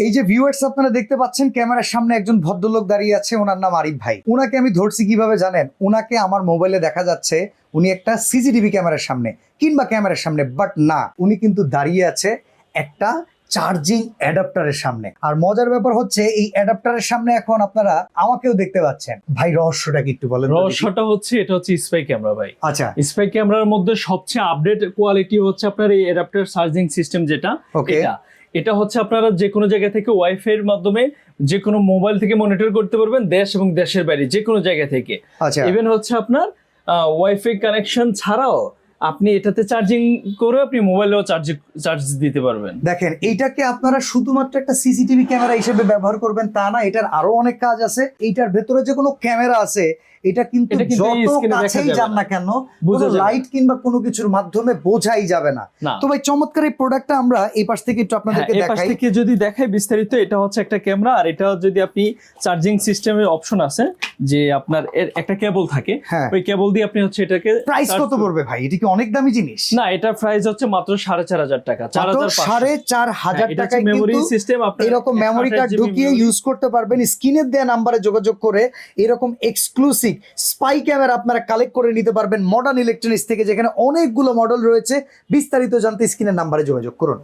এই যে ভিউয়ার্স আপনারা দেখতে পাচ্ছেন ক্যামেরার সামনে একজন ভদ্রলোক দাঁড়িয়ে আছে, ওনার নাম আরিফ ভাই। উনাকে আমি ধরছি কিভাবে জানেন? উনাকে আমার মোবাইলে দেখা যাচ্ছে উনি একটা সিসিটিভি ক্যামেরার সামনে কিংবা ক্যামেরার সামনে, বাট না, উনি কিন্তু দাঁড়িয়ে আছে একটা চার্জিং অ্যাডাপ্টারের সামনে। আর মজার ব্যাপার হচ্ছে এই অ্যাডাপ্টারের সামনে এখন আপনারা আমাকেও দেখতে পাচ্ছেন। ভাই রহস্যটা কি একটু বলেন? রহস্যটা হচ্ছে এটা হচ্ছে স্পাই ক্যামেরা ভাই। আচ্ছা, স্পাই ক্যামেরার মধ্যে সবচেয়ে আপডেট কোয়ালিটি হচ্ছে আপনার এই অ্যাডাপ্টার চার্জিং সিস্টেম যেটা। ওকে। এটা হচ্ছে আপনারা যে কোনো জায়গা থেকে ওয়াইফাই এর মাধ্যমে যে কোনো মোবাইল থেকে মনিটর করতে পারবেন, দেশ এবং দেশের বাইরে যে কোনো জায়গা থেকে। আচ্ছা, ইভেন হচ্ছে আপনার ওয়াইফাই কানেকশন ছাড়াও আপনি এটাতে চার্জিং করে আপনি মোবাইলেও চার্জ দিতে পারবেন। দেখেন এইটাকে আপনারা শুধুমাত্র একটা সিসিটিভি ক্যামেরা হিসেবে ব্যবহার করবেন তা না, এটার আরো অনেক কাজ আছে। এইটার ভেতরে যে কোনো ক্যামেরা আছে এটা কিন্তু এটা কিন্তু এই যত স্ক্রিনে দেখা কাছেই যাবে যান না কেন কোনো লাইট কিংবা কোনো কিছুর মাধ্যমে বোঝাই যাবে না। তো ভাই চমৎকার এই প্রোডাক্টটা আমরা এই পাশ থেকে একটু আপনাদেরকে এই পাশ দেখাই। থেকে যদি দেখাই বিস্তারিত, এটা হচ্ছে একটা ক্যামেরা, আর এটা যদি আপনি চার্জিং সিস্টেমের অপশন আছে যে আপনার এর একটা কেবল থাকে, হ্যাঁ। ওই কেবল দিয়ে আপনি হচ্ছে এটাকে প্রাইস কত পড়বে ভাই? এটা কি অনেক দামি জিনিস? না, এটার প্রাইস হচ্ছে মাত্র 4,500 টাকা। 4,500 টাকায় মেমোরি কিন্তু সিস্টেম আপনি এরকম মেমোরি কার্ড ঢুকিয়ে ইউজ করতে পারবেন। স্ক্রিনে দেওয়া নাম্বারে যোগাযোগ করে এরকম এক্সক্লুসিভ স্পাই ক্যামেরা আপনারা কালেক্ট করে নিতে পারবেন মডার্ন ইলেকট্রনিক্স থেকে, যেখানে অনেকগুলো মডেল রয়েছে। বিস্তারিত জানতে স্ক্রিনের নাম্বারে যোগাযোগ করুন।